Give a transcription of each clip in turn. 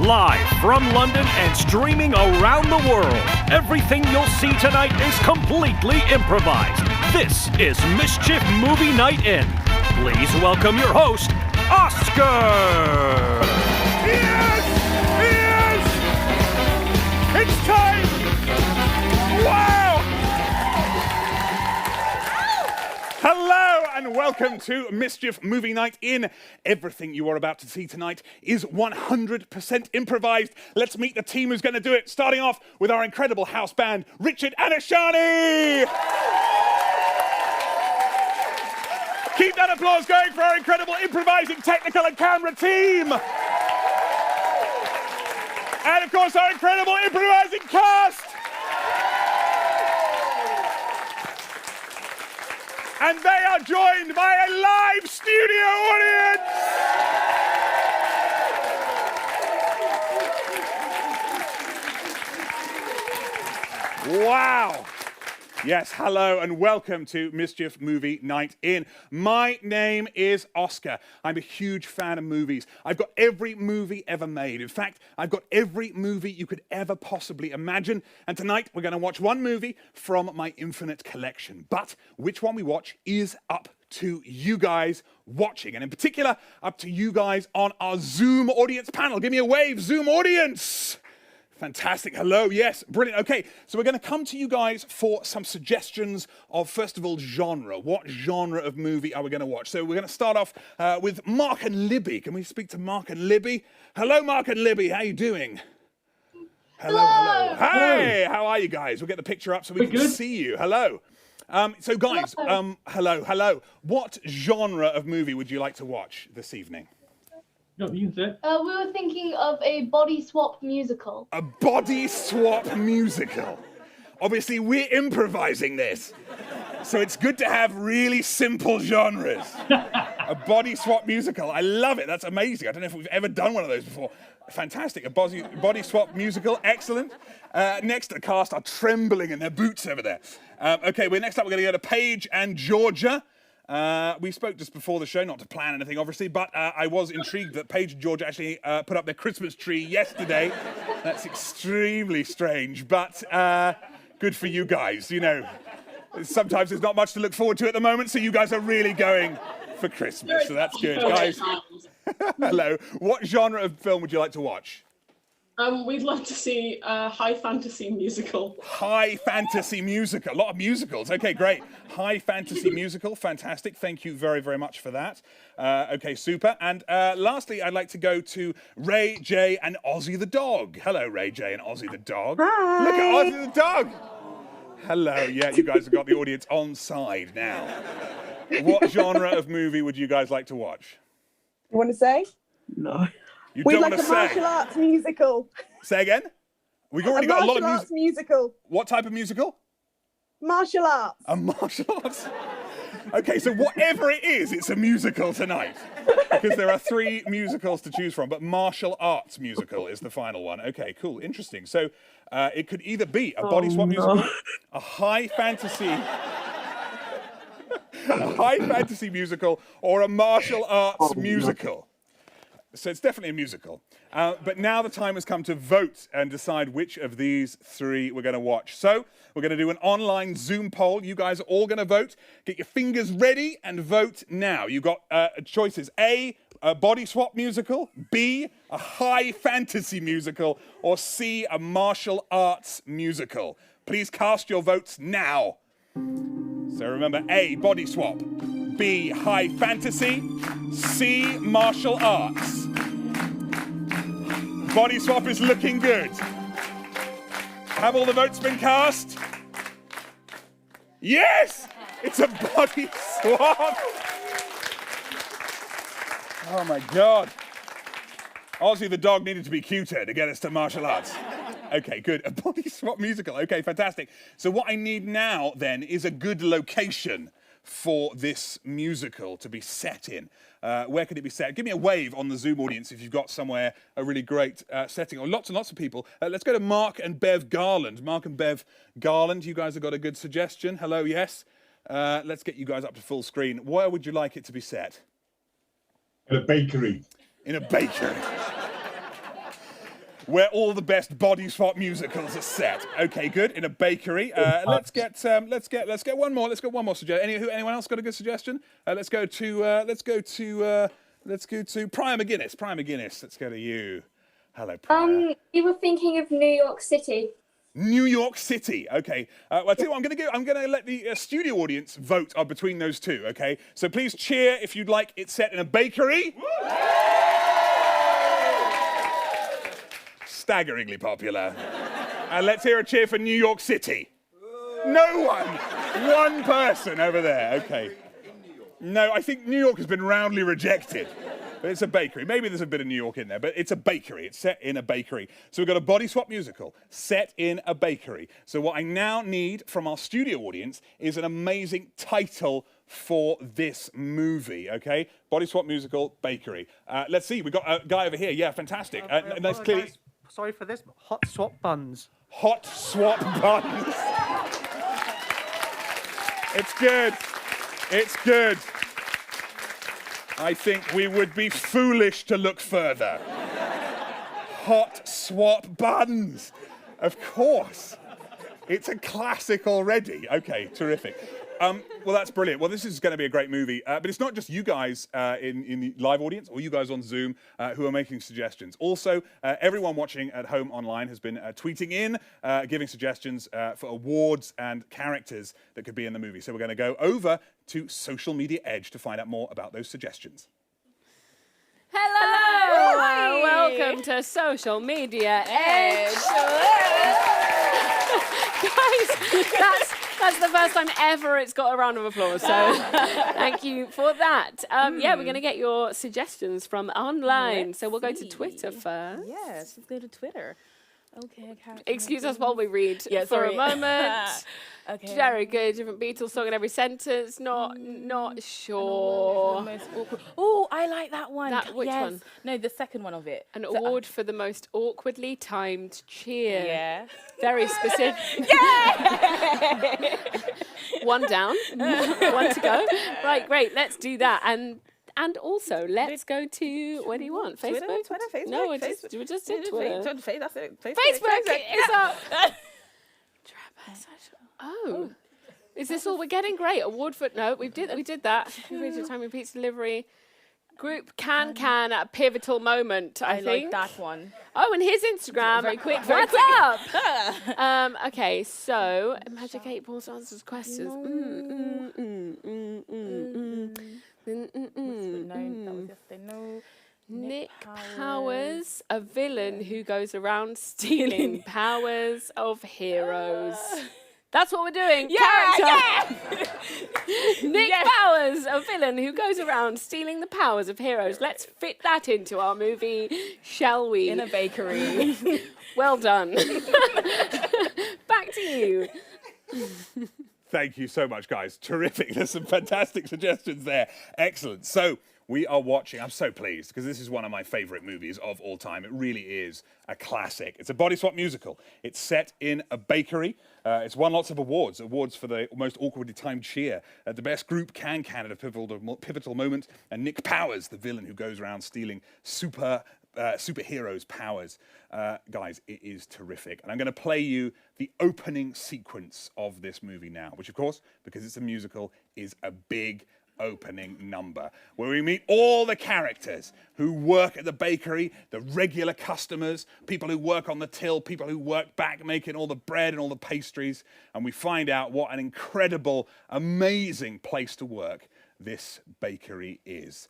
Live from London and streaming around the world, everything you'll see tonight is completely improvised. This is Mischief Movie Night In. Please welcome your host, Oscar! Yes! It's time! Wow! Hello and welcome to Mischief Movie Night In. Everything you are about to see tonight is 100% improvised. Let's meet the team who's going to do it, starting off with our incredible house band, Richard and Ashani! Keep that applause going for our incredible improvising technical and camera team! And of course, our incredible improvising cast! And they are joined by a live studio audience! Wow! Yes, hello and welcome to Mischief Movie Night In. My name is Oscar. I'm a huge fan of movies. I've got every movie ever made. In fact, I've got every movie you could ever possibly imagine. And tonight we're going to watch one movie from my infinite collection. But which one we watch is up to you guys watching. And in particular, up to you guys on our Zoom audience panel. Give me a wave, Zoom audience! Fantastic. Hello. Yes. Brilliant. Okay. So we're going to come to you guys for some suggestions of, first of all, genre. What genre of movie are we going to watch? So we're going to start off with Mark and Libby. Can we speak to Mark and Libby? Hello, Mark and Libby. How are you doing? Hello. Hey, how are you guys? We'll get the picture up so we can see you. Hello. So guys, hello. What genre of movie would you like to watch this evening? No, you can say. We were thinking of a body swap musical. A body swap musical. Obviously, we're improvising this. So it's good to have really simple genres. A body swap musical. I love it. That's amazing. I don't know if we've ever done one of those before. Fantastic. A body swap musical. Excellent. Next, the cast are trembling in their boots over there. Okay, next up, we're going to go to Paige and Georgia. We spoke just before the show, not to plan anything, obviously, but I was intrigued that Paige and George actually put up their Christmas tree yesterday. That's extremely strange, but good for you guys. You know, sometimes there's not much to look forward to at the moment, so you guys are really going for Christmas, so that's good. Guys, hello. What genre of film would you like to watch? We'd love to see a high fantasy musical. High fantasy musical. A lot of musicals. Okay, great. High fantasy musical. Fantastic. Thank you very, very much for that. Okay, super. And lastly, I'd like to go to Ray, Jay, and Ozzy the dog. Hello, Ray, Jay, and Ozzy the dog. Hi. Look at Ozzy the dog. Hello. Yeah, you guys have got the audience on side now. What genre of movie would you guys like to watch? You want to say? No. We'd like a martial arts musical. Say again? We've already got a lot of martial arts musical. What type of musical? Martial arts. A martial arts? Okay, so whatever it is, it's a musical tonight. Because there are 3 musicals to choose from, but martial arts musical is the final one. Okay, cool, interesting. So it could either be a body swap musical, a high fantasy musical, or a martial arts musical. So it's definitely a musical. But now the time has come to vote and decide which of these 3 we're going to watch. So we're going to do an online Zoom poll. You guys are all going to vote. Get your fingers ready and vote now. You've got choices. A body swap musical. B, a high fantasy musical. Or C, a martial arts musical. Please cast your votes now. So remember, A, body swap. B, high fantasy. C, martial arts. Body swap is looking good. Have all the votes been cast? Yes! It's a body swap! Oh my God. Ozzy the dog needed to be cuter to get us to martial arts. Okay, good. A body swap musical. Okay, fantastic. So what I need now then is a good location for this musical to be set in. Where could it be set? Give me a wave on the Zoom audience if you've got somewhere a really great setting, or lots and lots of people. Let's go to Mark and Bev Garland. Mark and Bev Garland, you guys have got a good suggestion. Hello, yes. Let's get you guys up to full screen. Where would you like it to be set? In a bakery. In a bakery. where all the best body swap musicals are set. Okay, good. In a bakery. Let's get one more. Let's get one more suggestion. Anyone else got a good suggestion? Let's go to Prior McGuinness. Prior McGuinness. Let's go to you. Hello, Prior. We were thinking of New York City. New York City. Okay. Well, I tell you what, I'm going to let the studio audience vote between those two. Okay. So please cheer if you'd like it set in a bakery. Staggeringly popular. And let's hear a cheer for New York City. No one. One person over there. Okay. No, I think New York has been roundly rejected. But it's a bakery. Maybe there's a bit of New York in there, but it's a bakery. It's set in a bakery. So we've got a body swap musical set in a bakery. So what I now need from our studio audience is an amazing title for this movie, okay? Body swap musical, bakery. Let's see. We've got a guy over here. Yeah, fantastic. And that's clearly... Sorry for this, but hot swap buns. Hot swap buns. It's good. It's good. I think we would be foolish to look further. Hot swap buns. Of course. It's a classic already. Okay, terrific. Well, that's brilliant. Well, this is going to be a great movie. But it's not just you guys in the live audience or you guys on Zoom who are making suggestions. Also, everyone watching at home online has been tweeting in, giving suggestions for awards and characters that could be in the movie. So we're going to go over to Social Media Edge to find out more about those suggestions. Hello! Welcome to Social Media Edge. Guys, that's the first time ever it's got a round of applause, so thank you for that. Yeah, we're going to get your suggestions from online. So we'll go to Twitter first. Yes, let's go to Twitter. Okay. Excuse us while we read for a moment. Okay. Very good. Different Beatles song in every sentence. Not sure. Oh, I like that one. Which one? No, the second one of it. An award for the most awkwardly timed cheer. Yeah. Very specific. Yeah. One down. One to go. Right, great. Let's do that. And also, let's go to, what do you want? Facebook? Twitter, Facebook. No, we just did Twitter. Facebook is up. Oh. Is this all we're getting? Great. Award for, no, we did that. Time and pizza delivery. Group can at a pivotal moment, I think. Like that one. Oh, and his Instagram. Very quick. What's up? Okay, so Magic 8 Balls answers questions. Nick Powers, a villain who goes around stealing powers of heroes. That's what we're doing. Yeah. Nick Powers, a villain who goes around stealing the powers of heroes. Let's fit that into our movie, shall we? In a bakery. Well done. Back to you. Thank you so much, guys. Terrific. There's some fantastic suggestions there. Excellent. So we are watching. I'm so pleased because this is one of my favorite movies of all time. It really is a classic. It's a body swap musical. It's set in a bakery. It's won lots of awards. Awards for the most awkwardly timed cheer, the best group can at a pivotal moment, and Nick Powers, the villain who goes around stealing superheroes' powers. Guys, it is terrific. And I'm going to play you the opening sequence of this movie now, which, of course, because it's a musical, is a big opening number where we meet all the characters who work at the bakery, the regular customers, people who work on the till, people who work back making all the bread and all the pastries, and we find out what an incredible, amazing place to work this bakery is.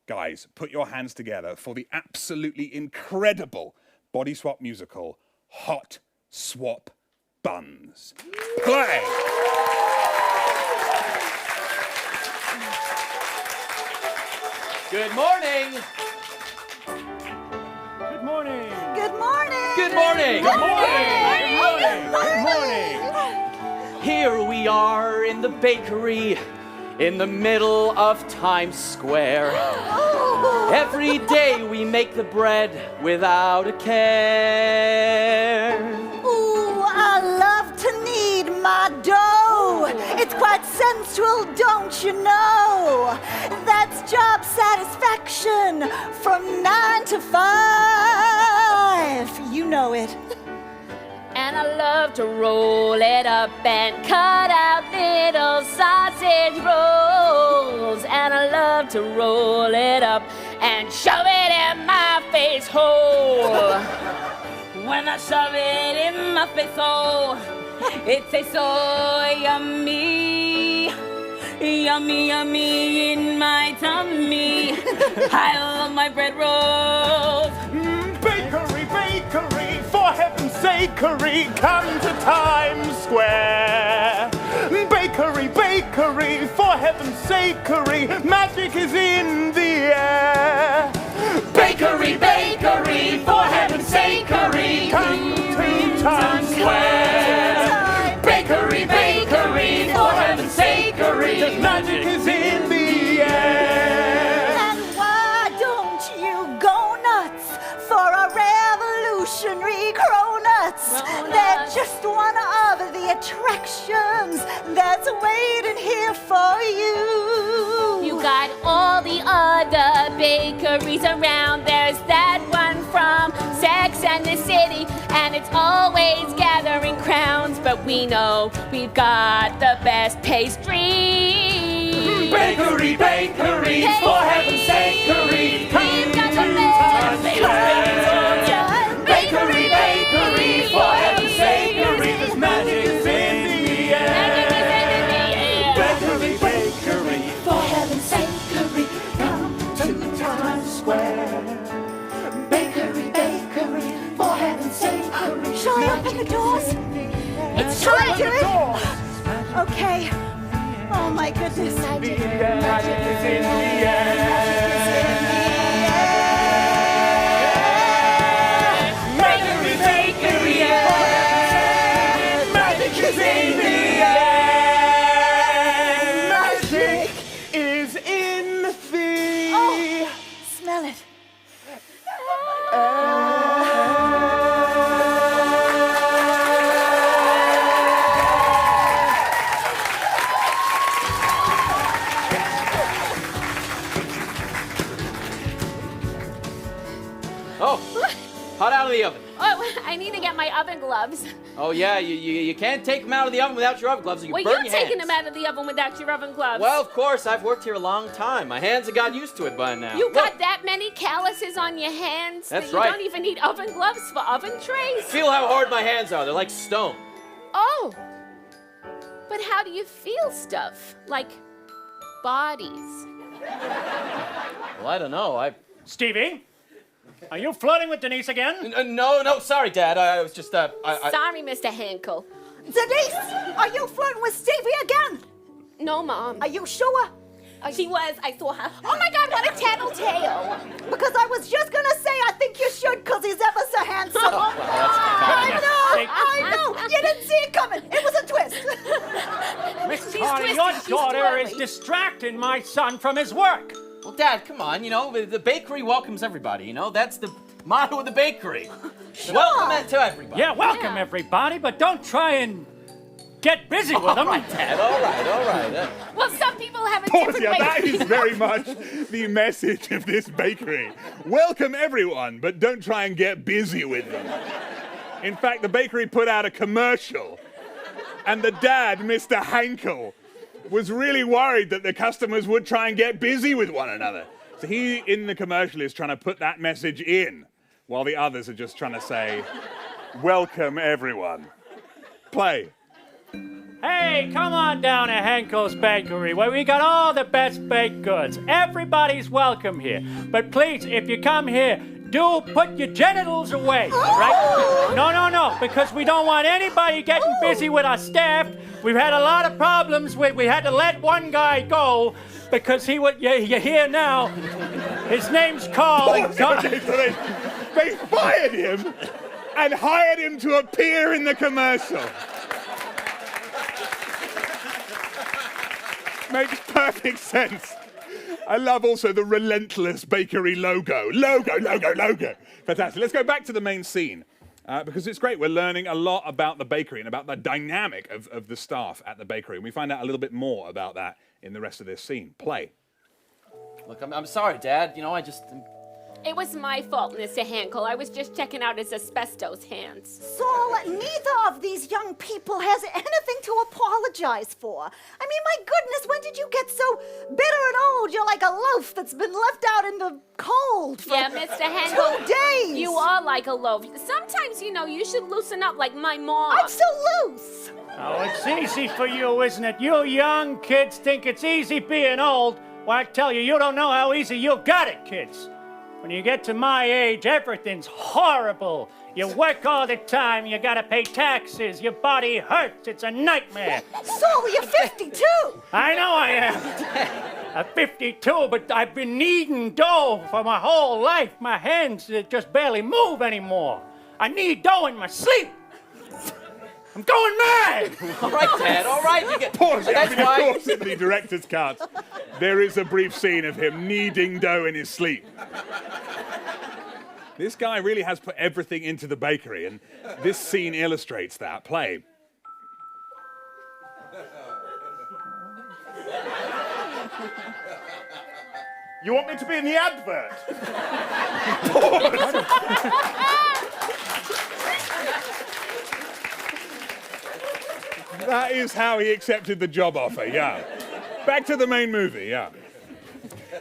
Guys, put your hands together for the absolutely incredible body swap musical, Hot Swap Buns. Play! Good morning. Good morning. Good morning. Good morning. Good morning. Good morning. Here we are in the bakery in the middle of Times Square. Every day we make the bread without a care. Ooh, I love to knead my dough. It's quite sensual, don't you know? That's job satisfaction from 9 to 5. life, you know it. And I love to roll it up and cut out little sausage rolls. And I love to roll it up and shove it in my face hole. When I shove it in my face hole, it tastes so yummy. Yummy, yummy in my tummy. I love my bread rolls. Bakery, bakery, for heaven's sakery, come to Times Square. Bakery, bakery, for heaven's sakery, magic is in the air. Bakery, bakery, for heaven's sakery, come to Times Square. Bakery, bakery, for heaven's sakery, magic is in the air. And why don't you go nuts for a revolutionary cronuts? They're just one of the attractions that's waiting here for you. You got all the other bakeries around. There's that one from Sex and the City, and it's always gathering crowns. But we know we've got the best pastries. Bakery, bakery, for heaven's sakery, come to Times Square. Bakery, bakery, for heaven's sakery, this magic is in the air. Bakery, bakery, for heaven's sakery, come to Times Square. Bakery, bakery, for heaven's sakery. Shall I open the doors? Shall I do it? Okay. Oh my goodness. Magic is in the air. Bakery, bakery, magic is in the air. Magic is in the Smell it. Oh, hot out of the oven. Oh, I need to get my oven gloves. Oh yeah, you can't take them out of the oven without your oven gloves. You Well, burn you're your taking hands. them out of the oven without your oven gloves. Well, of course, I've worked here a long time. My hands have got used to it by now. You Look, got that many calluses on your hands That's that you right. don't even need oven gloves for oven trays. feel how hard my hands are. They're like stone. Oh, but how do you feel stuff? Like bodies? Well, I don't know. Stevie, are you flirting with Denise again? No, sorry, Dad. I was just, Sorry, Mr. Henkel. Denise, are you flirting with Stevie again? No, Mom. Are you sure? She was. I saw her. Oh my God, what a tattletale. Because I was just gonna say I think you should because he's ever so handsome. I know. You didn't see it coming. It was a twist. Miss Carter, your daughter is distracting my son from his work. Well, Dad, come on. The bakery welcomes everybody. That's the motto of the bakery. Welcome to everybody. Yeah, welcome everybody, but don't try and get busy with them. All right, Dad. All right. Well, some people have a Pause, different yeah, way. that is very much the message of this bakery. Welcome everyone, but don't try and get busy with them. In fact, the bakery put out a commercial, and the dad, Mr. Henkel, was really worried that the customers would try and get busy with one another. So he, in the commercial, is trying to put that message in, while the others are just trying to say, welcome everyone. Play. Hey, come on down to Henkel's Bakery, where we got all the best baked goods. Everybody's welcome here. But please, if you come here, do put your genitals away, all right? No, because we don't want anybody getting busy with our staff. We've had a lot of problems with, we had to let one guy go because he would, you're here now. His name's Carl. They fired him and hired him to appear in the commercial. Makes perfect sense. I love also the relentless bakery logo. Logo. Fantastic. Let's go back to the main scene because it's great. We're learning a lot about the bakery and about the dynamic of the staff at the bakery. And we find out a little bit more about that in the rest of this scene. Play. Look, I'm sorry, Dad. It was my fault, Mr. Hankel. I was just checking out his asbestos hands. Saul, neither of these young people has anything to apologize for. I mean, my goodness, when did you get so bitter and old? You're like a loaf that's been left out in the cold for Mr. Hankel. 2 days. You are like a loaf. Sometimes, you should loosen up like my mom. I'm so loose. Oh, it's easy for you, isn't it? You young kids think it's easy being old. Well, I tell you, you don't know how easy you got it, kids. When you get to my age, everything's horrible. You work all the time, you gotta pay taxes, your body hurts, it's a nightmare. Saul, you're 52. I know I am. I'm 52, but I've been kneading dough for my whole life. My hands just barely move anymore. I knead dough in my sleep. I'm going mad! All right, Dad, all right. You get... Pause it. That's Of why... course, in the director's cut, there is a brief scene of him kneading dough in his sleep. This guy really has put everything into the bakery, and this scene illustrates that. Play. You want me to be in the advert? That is how he accepted the job offer, yeah. Back to the main movie, yeah.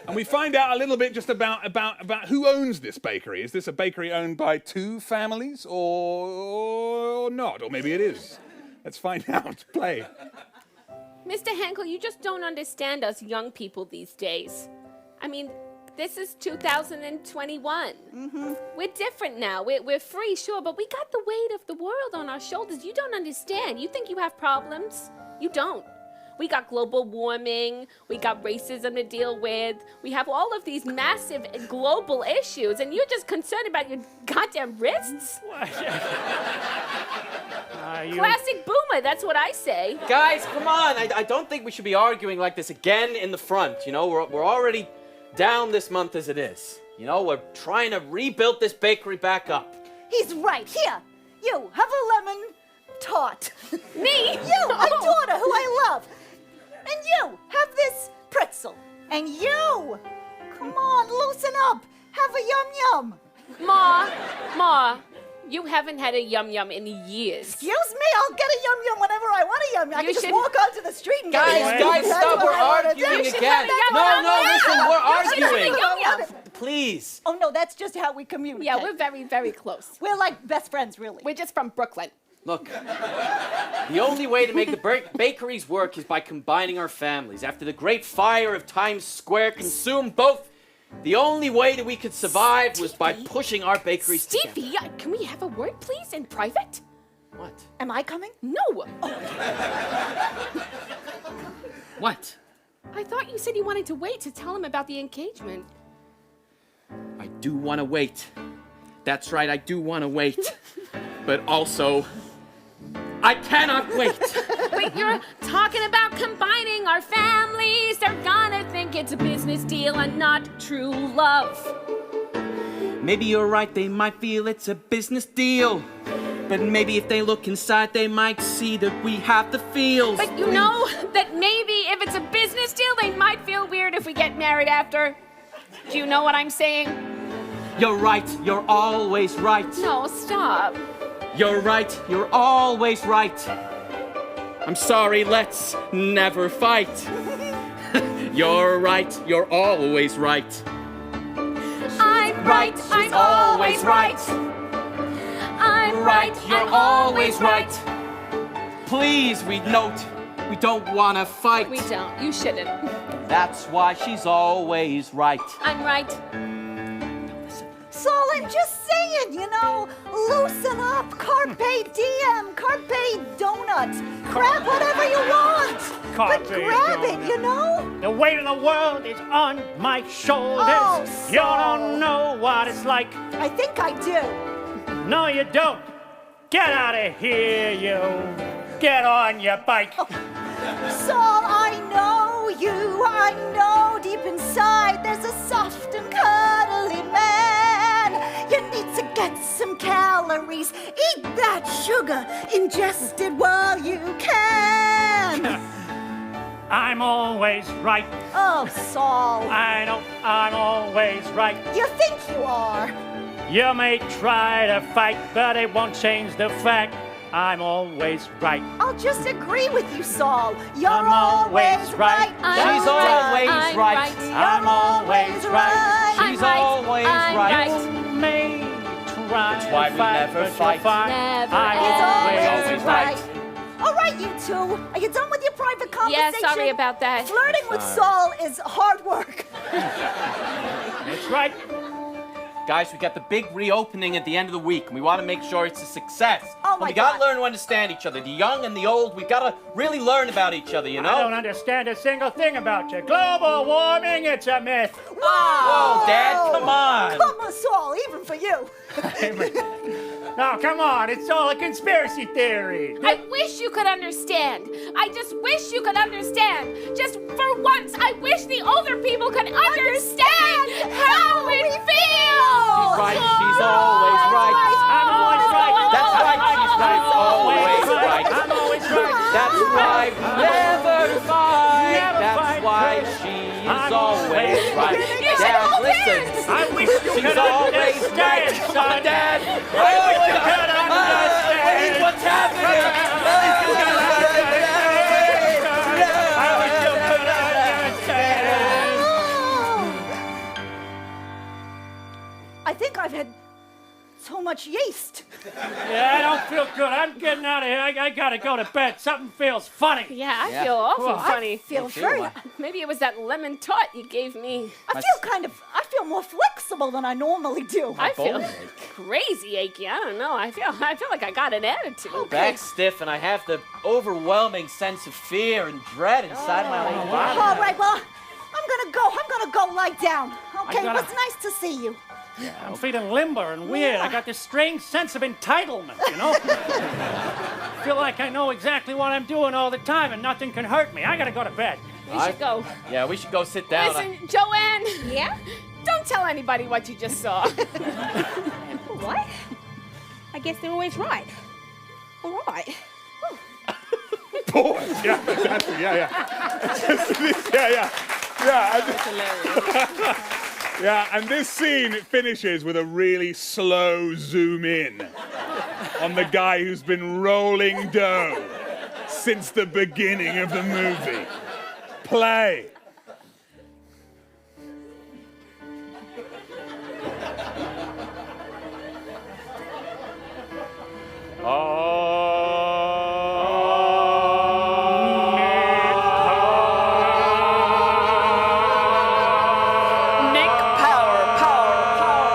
And we find out a little bit just about who owns this bakery. Is this a bakery owned by 2 families or not? Or maybe it is. Let's find out. Play. Mr. Hankel, you just don't understand us young people these days. I mean, this is 2021. We're different now. We're free, sure, but we got the weight of the world on our shoulders. You don't understand. You think you have problems? You don't. We got global warming. We got racism to deal with. We have all of these massive global issues, and you're just concerned about your goddamn wrists? Classic boomer, that's what I say. Guys, come on. I don't think we should be arguing like this again in the front. You know, we're already down this month as it is. You know, we're trying to rebuild this bakery back up. He's right. Here, you have a lemon tart. Me? You, my daughter, who I love. And you, have this pretzel. And you, come on, loosen up. Have a yum-yum. Ma, you haven't had a yum-yum in years. Excuse me, I'll get a yum-yum whenever I want a yum-yum. I can just walk onto the street and get a yum-yum. Guys, stop, we're arguing again. No, listen, we're arguing. Please. Oh, no, that's just how we communicate. Yeah, we're very, very close. We're like best friends, really. We're just from Brooklyn. Look, the only way to make the bakeries work is by combining our families. After the great fire of Times Square consumed both, the only way that we could survive was by pushing our bakeries together. Stevie, can we have a word, please, in private? What? Am I coming? No. What? I thought you said you wanted to wait to tell him about the engagement. I do want to wait. That's right, I do want to wait. But also, I cannot wait. Wait, you're talking about combining our families. They're gonna think it's a business deal and not true love. Maybe you're right, they might feel it's a business deal. But maybe if they look inside, they might see that we have the feels. But you know that maybe if it's a business deal, they might feel weird if we get married after. Do you know what I'm saying? You're right, you're always right. No, stop. You're right, you're always right. I'm sorry, let's never fight. You're right, you're always right. I'm right, I'm always right. I'm right, you're always right. Please read note, we don't want to fight. We don't, you shouldn't. That's why she's always right. I'm right. Saul, I'm just saying, you know, loosen up. Carpe diem, carpe donut. Grab whatever you want. But grab it, you know? The weight of the world is on my shoulders. Oh, you don't know what it's like. I think I do. No, you don't. Get out of here, you. Get on your bike. Oh. Saul, I know you. I know deep inside there's a soft and cuddly man. You need to get some calories. Eat that sugar. Ingest it while you can. I'm always right. Oh, Saul. I don't I'm always right. You think you are? You may try to fight, but it won't change the fact I'm always right. I'll just agree with you, Saul. You're I'm always right. She's always right. I'm always right. She's always right. You may try That's why to we fight, never but fight. you'll find Never, I'm It's always right. All right, you two. Are you done with your private conversation? Yeah, sorry about that. Flirting with Saul is hard work. That's right. Guys, we got the big reopening at the end of the week, and we want to make sure it's a success. Oh, And my we got to God. learn to understand each other. The young and the old, we got to really learn about each other, you know? I don't understand a single thing about you. Global warming, it's a myth. Whoa, Dad, come on. Come on, Saul, even for you. No, come on, it's all a conspiracy theory. I wish you could understand. I just wish you could understand. Just for once, I wish the older people could understand how we feel. She's right, she's always right. I'm always right. That's right, she's right, always right. I'm always right. That's why we never fight. Never That's fight, why Chris. she is I'm always always right. right. You should Dad, hold listen. hands. I wish you She's could always right. understand, Come on, son. Dad. I wish you could understand. Please, what's happening? I wish you could understand. I think I've had so much yeast. Yeah, I don't feel good. I'm getting out of here. I gotta go to bed. Something feels funny. Yeah, I feel awful funny. I feel too. very. Maybe it was that lemon tart you gave me. I feel more flexible than I normally do. I feel bones crazy achy. I don't know. I feel like I got an attitude. Back's stiff, and I have the overwhelming sense of fear and dread inside my own body. All right, well, I'm gonna go lie down. Okay, gotta- it was nice to see you. I'm feeling limber and weird. Yeah. I got this strange sense of entitlement, you know? I feel like I know exactly what I'm doing all the time and nothing can hurt me. I gotta go to bed. We should go. Yeah, we should go sit down. Listen, Joanne. Yeah? Don't tell anybody what you just saw. What? I guess they're always right. All right. Boy, yeah, That's hilarious. yeah, and this scene finishes with a really slow zoom in on the guy who's been rolling dough since the beginning of the movie. Play. Nick Power.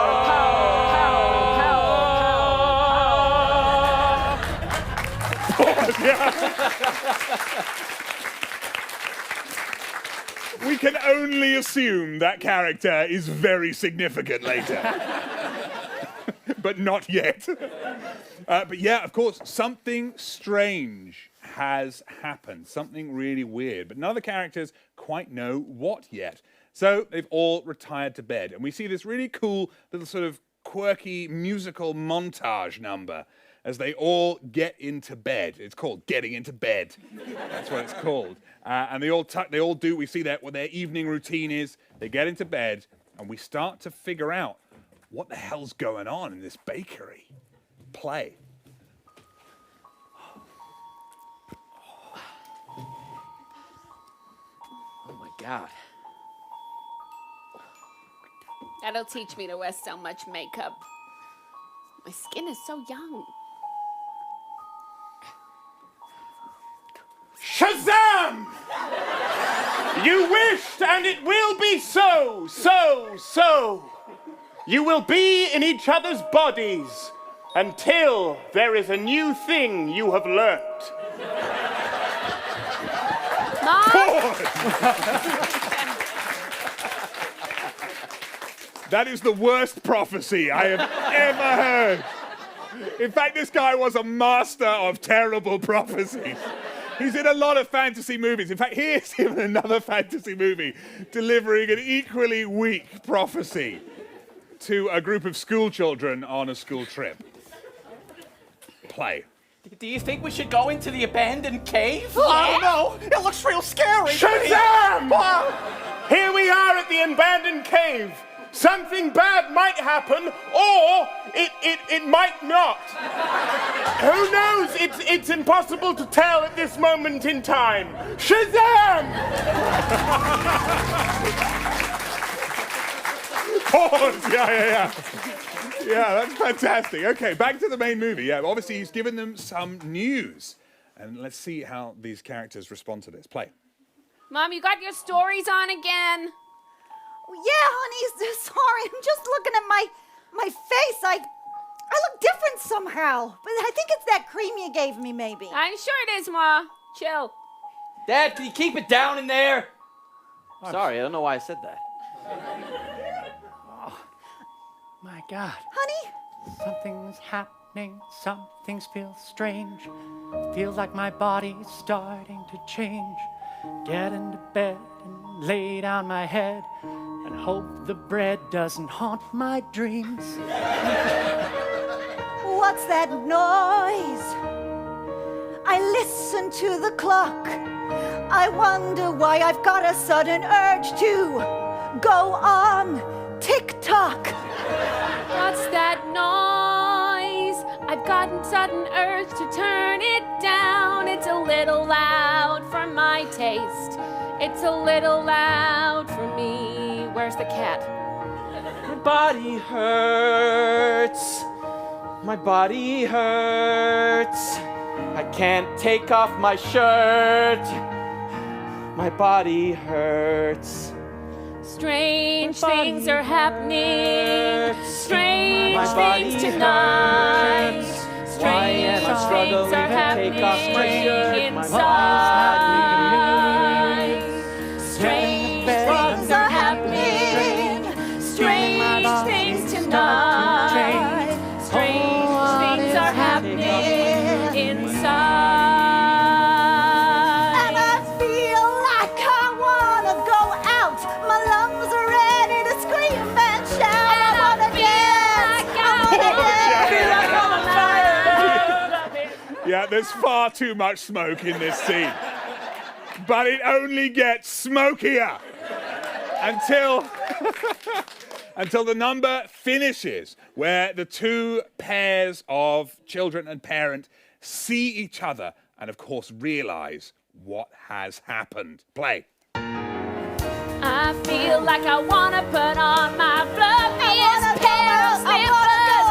We can only assume that character is very significant later. But not yet. But yeah, of course, something strange has happened. Something really weird. But none of the characters quite know what yet. So they've all retired to bed. And we see this really cool little sort of quirky musical montage number as they all get into bed. It's called Getting into Bed. That's what it's called. And they all do, we see that what their evening routine is. They get into bed and we start to figure out what the hell's going on in this bakery. Play. Oh my God. That'll teach me to wear so much makeup. My skin is so young. Shazam! You wished, and it will be so. You will be in each other's bodies until there is a new thing you have learnt. That is the worst prophecy I have ever heard. In fact, this guy was a master of terrible prophecies. He's in a lot of fantasy movies. In fact, here's him in another fantasy movie delivering an equally weak prophecy to a group of school children on a school trip. Play. Do you think we should go into the abandoned cave? I don't know. It looks real scary. Shazam! Here we are at the the abandoned cave. Something bad might happen, or it might not. Who knows? It's impossible to tell at this moment in time. Shazam! Pause! Yeah. Yeah, that's fantastic. Okay, back to the main movie. Yeah, obviously he's given them some news. And let's see how these characters respond to this. Play. Mom, you got your stories on again? Yeah, honey, sorry. I'm just looking at my face. I look different somehow. But I think it's that cream you gave me, maybe. I'm sure it is, Ma. Chill. Dad, can you keep it down in there? Sorry, I don't know why I said that. Oh, my God. Honey? Something's happening. Some things feel strange. Feels like my body's starting to change. Get into bed and lay down my head and hope the bread doesn't haunt my dreams. What's that noise? I listen to the clock. I wonder why I've got a sudden urge to go on TikTok. What's that noise? I've gotten sudden urge to turn it down. It's a little loud for my taste. It's a little loud for me. Where's the cat? My body hurts. My body hurts. I can't take off my shirt. My body hurts. Strange things are happening. Strange My body things tonight. hurts. Why Strange am I struggling things are to take off my shirt? My happening inside. Strange things are happening. Strange things tonight. Strange things are happening inside. And I feel like I wanna go out. My lungs are ready to scream and shout. I wanna dance. Yeah, there's far too much smoke in this scene. But it only gets smokier until the number finishes, where the two pairs of children and parent see each other and, of course, realize what has happened. Play. I feel like I wanna put on my fluffiest pair of slippers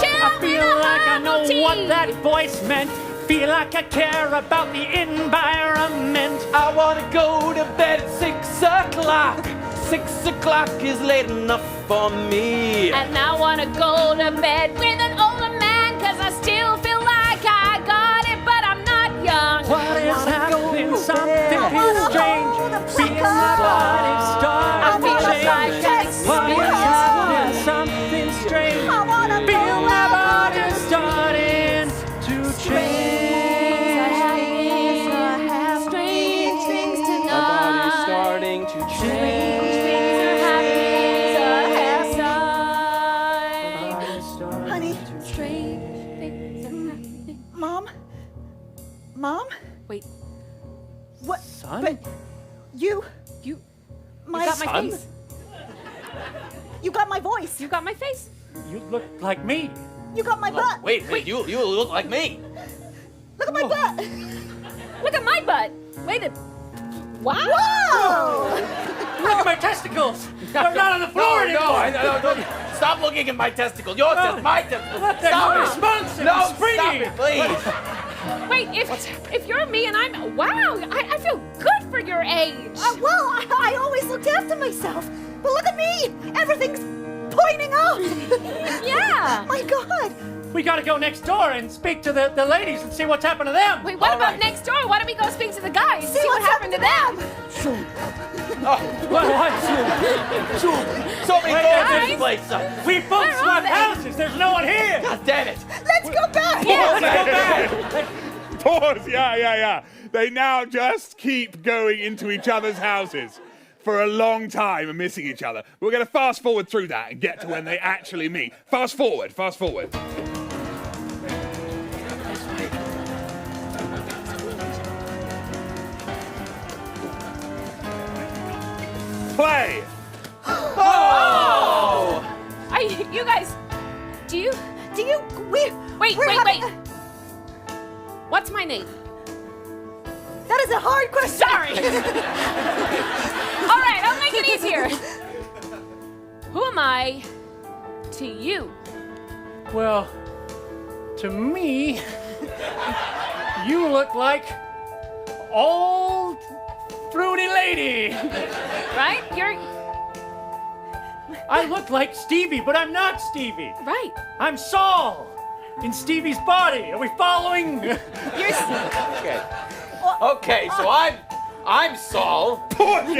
and I feel like I know what that voice meant. Feel like I care about the environment. I wanna go to bed at 6 o'clock. 6 o'clock is late enough for me. And I wanna go to bed with an older man, 'cause I still feel like I got it, but I'm not young. What is happening? Something feels strange. Feel my body starting to change. What is happening? Something strange. Feel my body starting to change. Strange things tonight. My body's starting to change. Honey. Strange things are happening. Mom? Wait. What? Son? But you You got my face. You got my voice. You got my face. You look like me. You got my butt. Wait, you look like me. Look at my butt. Look at my butt. Wait a... Wow. Whoa! Look at my testicles. They're not on the floor anymore. No. Stop looking at my testicles. Yours is my testicles. What the Stop it. responsive, No, springy. stop it, please. Wait, if you're me and I'm... Wow, I feel good for your age. Well, I always looked after myself. But look at me. Everything's pointing up. Yeah. My God. We gotta go next door and speak to the ladies and see what's happened to them. Wait, what about next door? Why don't we go speak to the guys and see what happened to them? So many doors in this place. We both Where are swapped they? houses. There's no one here. God damn it. Let's go back. Let's go back. Pause. Yeah. They now just keep going into each other's houses for a long time and missing each other. We're going to fast forward through that and get to when they actually meet. Fast forward. Play. Oh! You guys, wait. What's my name? That is a hard question. Sorry. All right, I'll make it easier. Who am I to you? Well, to me, you look like old fruity lady. Right? I look like Stevie, but I'm not Stevie. Right. I'm Saul in Stevie's body. Are we following? Okay. Okay, so I'm Saul. Good.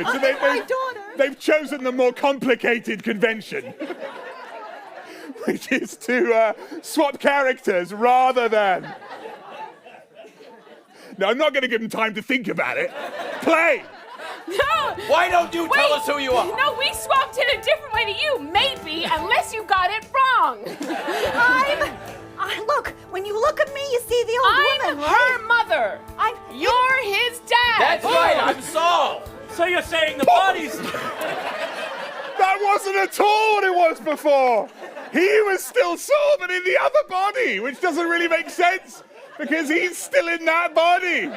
So they've chosen the more complicated convention, which is to swap characters rather than. No, I'm not going to give them time to think about it. Play. No! Why don't you tell us who you are? No, we swapped it a different way to you, maybe, unless you got it wrong. Look, when you look at me, you see the old woman, right? I'm her mother. You're his dad. That's right, I'm Saul. So you're saying the body's... That wasn't at all what it was before. He was still Saul, but in the other body, which doesn't really make sense because he's still in that body.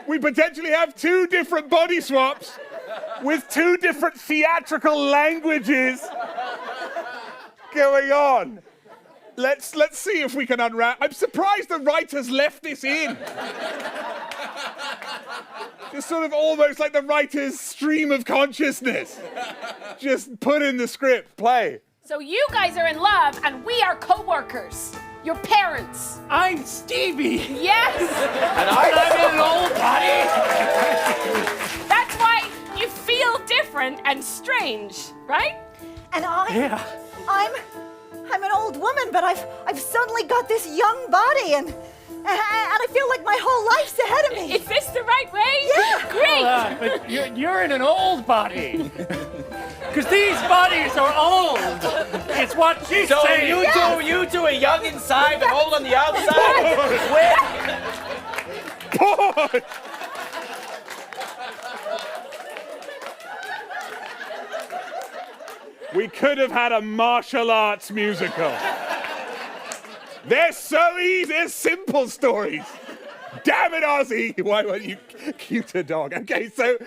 We potentially have two different body swaps with two different theatrical languages going on. Let's see if we can unwrap. I'm surprised the writers left this in. Just sort of almost like the writer's stream of consciousness. Just put in the script. Play. So you guys are in love, and we are co-workers. Your parents. I'm Stevie. Yes. And I'm in an old body. That's why you feel different and strange, right? And I'm an old woman, but I've suddenly got this young body, and I feel like my whole life's ahead of me. Is this the right way? Yeah. Great. But you're in an old body. Because these bodies are old. It's what she's saying. You two are young inside and old on the outside. Pause. We could have had a martial arts musical. They're so easy, they're simple stories. Damn it, Ozzy! Why weren't you cuter dog? Okay, so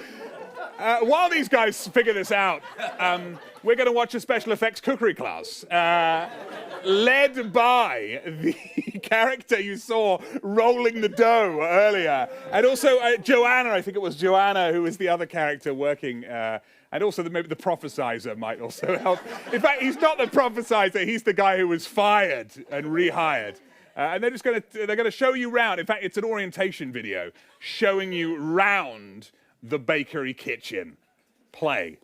while these guys figure this out, we're going to watch a special effects cookery class led by the character you saw rolling the dough earlier. And also Joanna, I think it was Joanna who was the other character working. And also maybe the prophesizer might also help. In fact, he's not the prophesizer, he's the guy who was fired and rehired. And they're going to show you round. In fact, it's an orientation video showing you round the bakery kitchen. Play.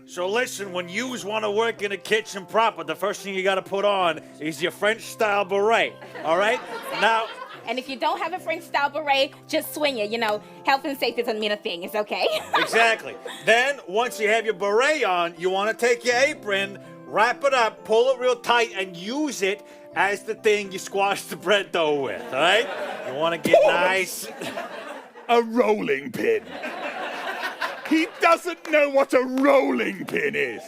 So listen, when yous want to work in a kitchen proper, the first thing you got to put on is your French-style beret, all right? Now... And if you don't have a French-style beret, just swing it. You know, health and safety doesn't mean a thing. It's okay. Exactly. Then, once you have your beret on, you want to take your apron, wrap it up, pull it real tight, and use it as the thing you squash the bread dough with, all right? You want to get nice. A rolling pin. He doesn't know what a rolling pin is.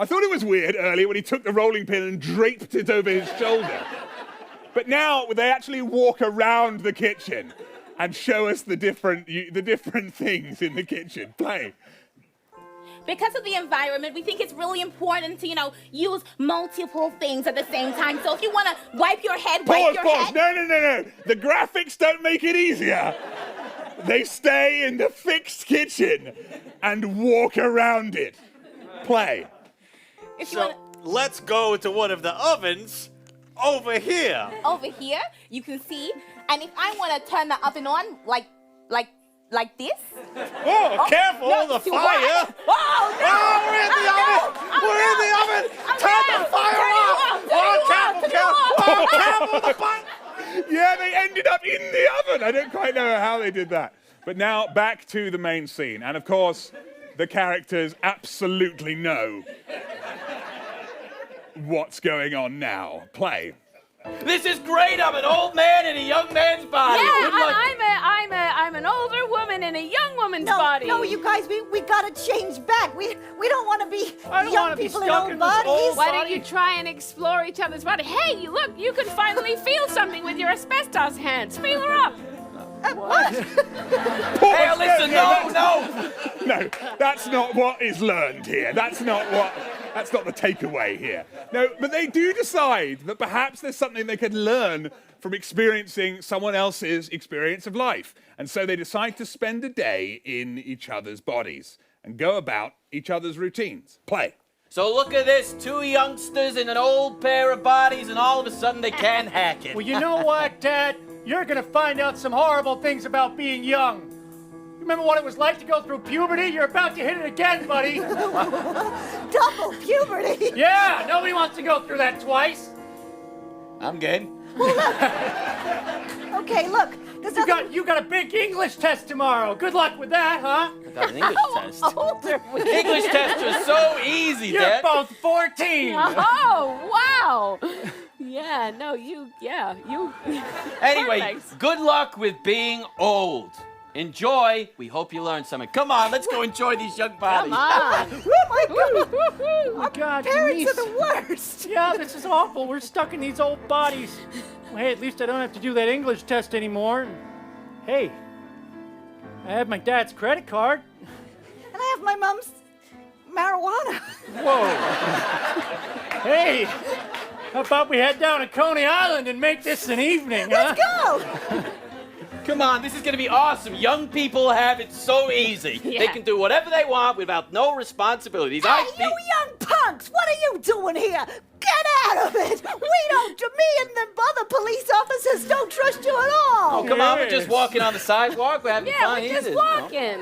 I thought it was weird earlier when he took the rolling pin and draped it over his shoulder. But now they actually walk around the kitchen and show us the different things in the kitchen. Play. Because of the environment, we think it's really important to, use multiple things at the same time. So if you want to wipe your head, wipe your head. No. The graphics don't make it easier. They stay in the fixed kitchen and walk around it. Play. So let's go to one of the ovens over here. Over here, you can see. And if I want to turn the oven on, like this. Oh, careful, the fire. Hot. Oh, no. Oh, we're in the oven. We're in the oven. Turn the fire off. Careful, the fire. Yeah, they ended up in the oven. I don't quite know how they did that. But now back to the main scene. And of course, the characters absolutely know what's going on now. Play. This is great. I'm an old man in a young man's body. Yeah, Good luck. I'm an older woman in a young woman's body. No, you guys, we gotta change back. We don't want to be young people in old bodies. Why don't you try and explore each other's body? Hey, look, you can finally feel something with your asbestos hands. Feel her up. What? Hey, listen, No, that's not what is learned here. That's not the takeaway here. No, but they do decide that perhaps there's something they can learn from experiencing someone else's experience of life. And so they decide to spend a day in each other's bodies and go about each other's routines. Play. So look at this, 2 youngsters in an old pair of bodies, and all of a sudden they can't hack it. Well, you know what, Dad? You're gonna find out some horrible things about being young. Remember what it was like to go through puberty? You're about to hit it again, buddy. Double puberty? Yeah, nobody wants to go through that twice. I'm game. Well, look. Okay, look. You got a big English test tomorrow. Good luck with that, huh? I got an English test. Older English tests are so easy, You're Dad. both 14. Oh, wow. Yeah, no, you. Anyway, Perfect. good luck with being old. Enjoy. We hope you learned something. Come on, let's go enjoy these young bodies. Come on. Oh my God. Oh my God, Parents Denise. are the worst. Yeah, this is awful. We're stuck in these old bodies. Well, hey, at least I don't have to do that English test anymore. Hey, I have my dad's credit card. And I have my mom's marijuana. Whoa. Hey, how about we head down to Coney Island and make this an evening, Let's huh? go. Come on, this is going to be awesome. Young people have it so easy. Yeah. They can do whatever they want without no responsibilities. Hey, you young punks, what are you doing here? Get out of it. Me and the other police officers don't trust you at all. Oh, come on, we're just walking on the sidewalk. We're having fun. We're Easy, just you know. walking.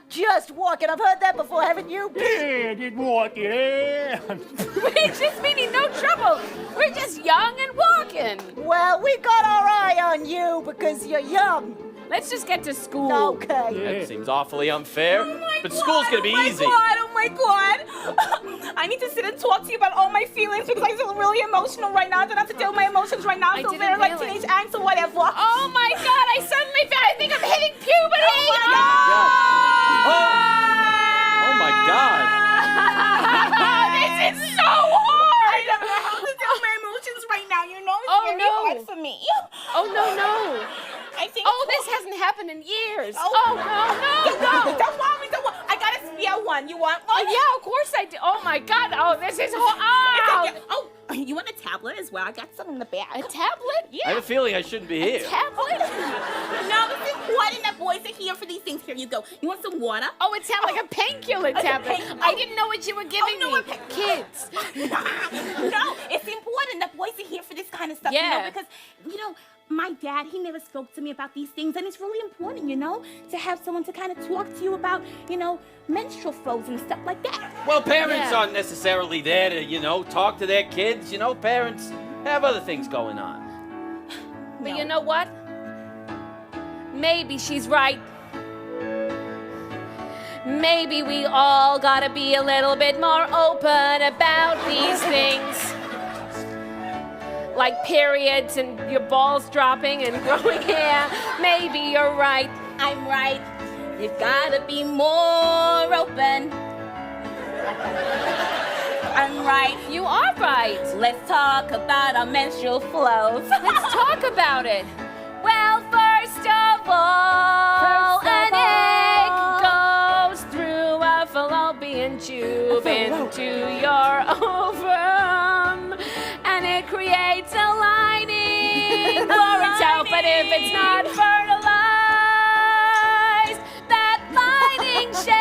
Just walking. I've heard that before, haven't you? Yeah, just walking. Yeah. We're just meaning no trouble. We're just young and walking. Well, we got our eye on you because you're young. Let's just get to school. Okay. That seems awfully unfair. But school's going to be easy. Oh my God. I need to sit and talk to you about all my feelings because I feel really emotional right now. I don't have to deal with my emotions right now. I feel very like teenage angst or whatever. Oh my God, I think I'm hitting puberty. Oh my God. Oh my God. This is so hard. I don't know how to deal with my emotions right now. You know, it's very hard for me. Oh, no. I think. Oh, this hasn't happened in years. Oh, no. Don't worry. I got a spare one. You want one? Oh, yeah, of course I do. Oh, my God. Oh, this is hard. Oh, you want a tablet as well? I got some in the back. A tablet? Yeah. I have a feeling I shouldn't be here. Tablet? No, it's important that boys are here for these things. Here you go. You want some water? Oh, it sounds like a painkiller tablet. I didn't know what you were giving me. Kids. No, it's important that boys are here for this kind of stuff. Yeah. You know, because, my dad, he never spoke to me about these things, and it's really important, to have someone to kind of talk to you about, menstrual flows and stuff like that. Well, parents aren't necessarily there to, talk to their kids. Parents have other things going on. But you know what? Maybe she's right. Maybe we all gotta be a little bit more open about these things. Like periods and your balls dropping and growing hair. Maybe you're right. I'm right. You've gotta be more open. I'm right. You are right. Let's talk about our menstrual flows. Let's talk about it. Well, first of all, an egg goes through a fallopian tube into your ovum, and it creates a lining for itself. But if it's not fertilized, that lining sheds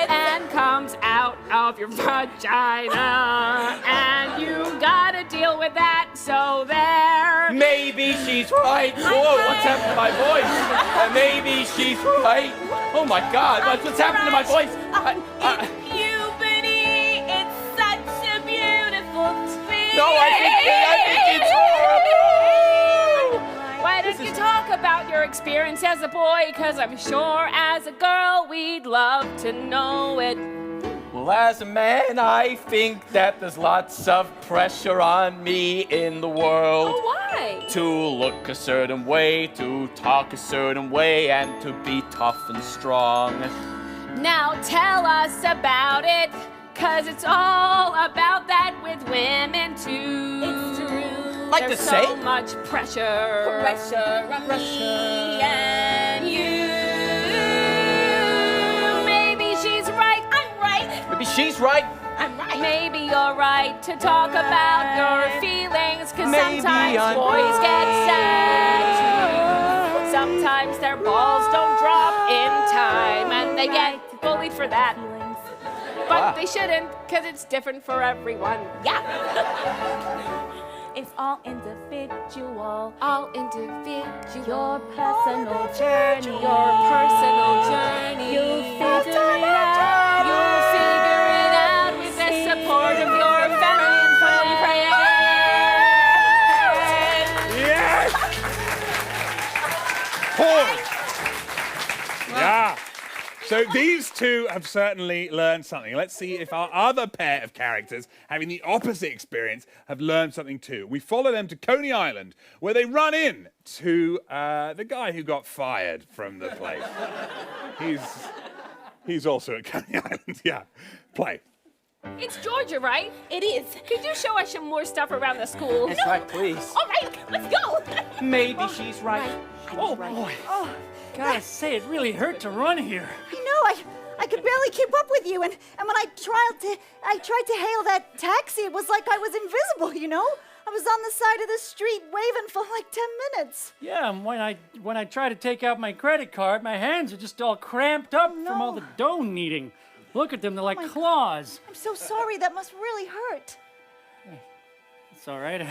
and comes out of your vagina, and you gotta deal with that. So there. Maybe she's right. Whoa, what's happened to my voice? Maybe she's right. Oh my God, what's happened to my voice? Puberty, it's such a beautiful experience. No, I think it's horrible. Why don't you talk about your experience as a boy? Because I'm sure as a girl we'd love to know it. Well, as a man, I think that there's lots of pressure on me in the world. Oh, why? To look a certain way, to talk a certain way, and to be tough and strong. Now tell us about it, 'cause it's all about that with women too. It's true. Like There's to say? so much pressure. Pressure on me and you. Maybe she's right. I'm right. Maybe she's right. I'm right. Maybe you're right to talk about your feelings, 'cause Maybe sometimes I'm boys get sad too. Sometimes their balls don't drop in time and they get bullied for that. But they shouldn't, 'cause it's different for everyone. Yeah. It's all individual. All individual. Your personal journey. Your personal journey. You'll figure it out. You'll figure it out with the support of your family and friends. Yes! Pause. Yeah. So these two have certainly learned something. Let's see if our other pair of characters, having the opposite experience, have learned something too. We follow them to Coney Island, where they run in to the guy who got fired from the place. He's also at Coney Island. Yeah. Play. It's Georgia, right? It is. Could you show us some more stuff around the school? That's right, please. All right, let's go. Maybe she's right. Oh, boy. Gotta say, it really hurt to run here. I know, I could barely keep up with you, and when I tried to hail that taxi, it was like I was invisible, you know? I was on the side of the street waving for like 10 minutes. Yeah, and when I try to take out my credit card, my hands are just all cramped up from all the dough kneading. Look at them, they're like claws. I'm so sorry, that must really hurt. It's all right.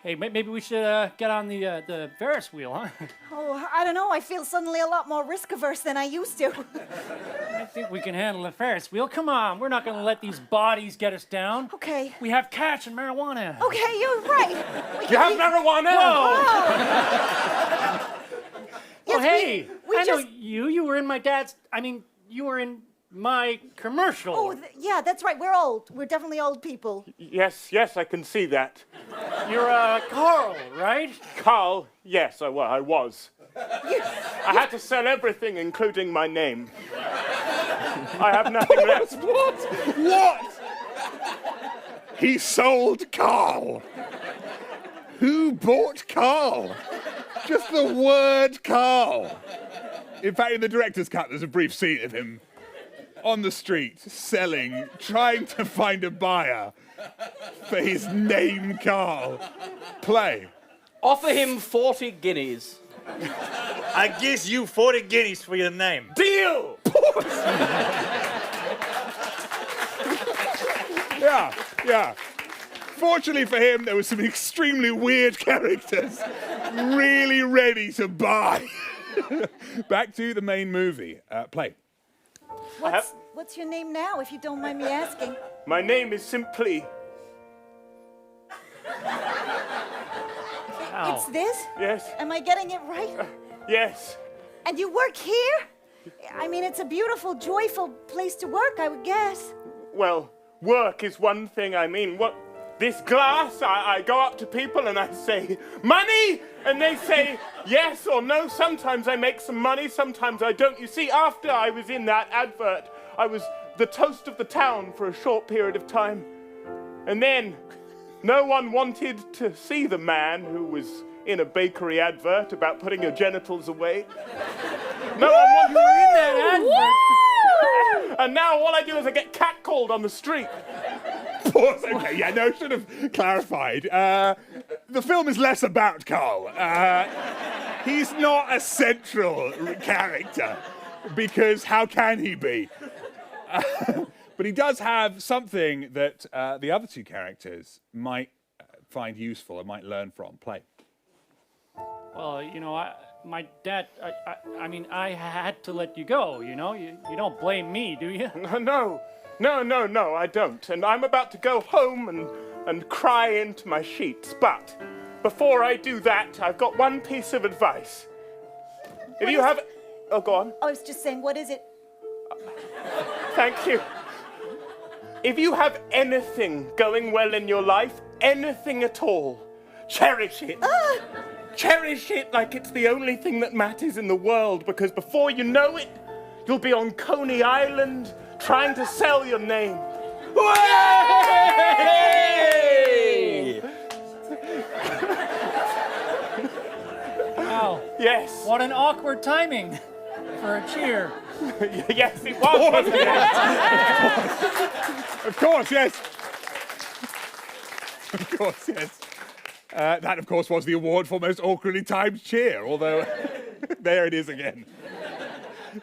Hey, maybe we should get on the Ferris wheel, huh? Oh, I don't know, I feel suddenly a lot more risk-averse than I used to. I think we can handle the Ferris wheel. Come on, we're not going to let these bodies get us down. Okay. We have cash and marijuana. Okay, you're right. You have marijuana? Whoa! Yes, Oh, hey, we I know just- you were in my dad's, you were in my commercial. Oh, yeah, that's right, we're old. We're definitely old people. Yes, I can see that. You're Carl, right? Carl, yes, I was. I had to sell everything, including my name. I have nothing left. What? He sold Carl. Who bought Carl? Just the word Carl. In fact, in the director's cut, there's a brief scene of him on the street, selling, trying to find a buyer for his name, Carl. Play. Offer him 40 guineas. I gives you 40 guineas for your name. Deal! Yeah. Fortunately for him, there were some extremely weird characters really ready to buy. Back to the main movie. Play. What's your name now, if you don't mind me asking? My name is simply... It's this? Yes. Am I getting it right? Yes. And you work here? I mean, it's a beautiful, joyful place to work, I would guess. Well, work is one thing. I mean, what? This glass, I go up to people and I say, money! And they say yes or no. Sometimes I make some money, sometimes I don't. You see, after I was in that advert, I was the toast of the town for a short period of time. And then no one wanted to see the man who was in a bakery advert about putting your genitals away. No one wanted to in that advert. And now all I do is I get catcalled on the street. Pause. Okay, yeah, no, should have clarified. The film is less about Carl. He's not a central character, because how can he be? But he does have something that the other two characters might find useful and might learn from. Play. Well, my dad, I had to let you go, you know? You don't blame me, do you? No, I don't. And I'm about to go home and cry into my sheets. But before I do that, I've got one piece of advice. If you have... Oh, go on. I was just saying, what is it? Thank you. if you have anything going well in your life, anything at all, cherish it. Cherish it like it's the only thing that matters in the world, because before you know it, you'll be on Coney Island trying to sell your name. Way! Wow. Yes. What an awkward timing for a cheer. Yes, it was, wasn't it? Of course, yes. Of course, yes. That, of course, was the award for most awkwardly timed cheer, although there it is again.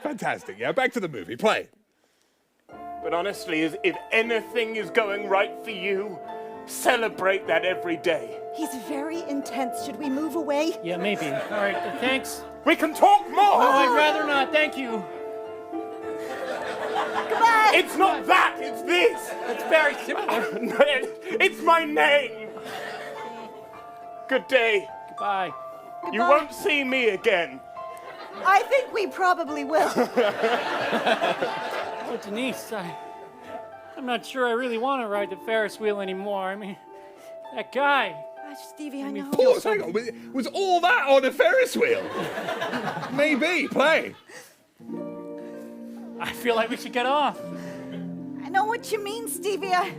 Fantastic. Yeah, back to the movie. Play. But honestly, if anything is going right for you, celebrate that every day. He's very intense. Should we move away? Yeah, maybe. All right, thanks. We can talk more! No, I'd rather not. Thank you. Goodbye! It's not that, it's this! It's very similar. It's my name! Good day. Goodbye. You won't see me again. I think we probably will. Oh, Denise, I'm not sure I really want to ride the Ferris wheel anymore. I mean, that guy. Stevie, I know. Pause, hang on. Was all that on a Ferris wheel? Maybe. Play. I feel like we should get off. I know what you mean, Stevie. I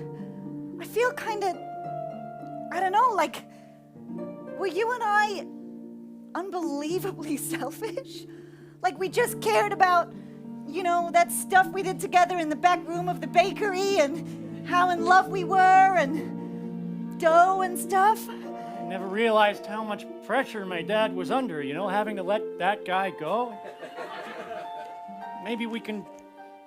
feel kind of, I don't know, like, were you and I unbelievably selfish? Like we just cared about, you know, that stuff we did together in the back room of the bakery and how in love we were and dough and stuff. I never realized how much pressure my dad was under, you know, having to let that guy go. Maybe we can,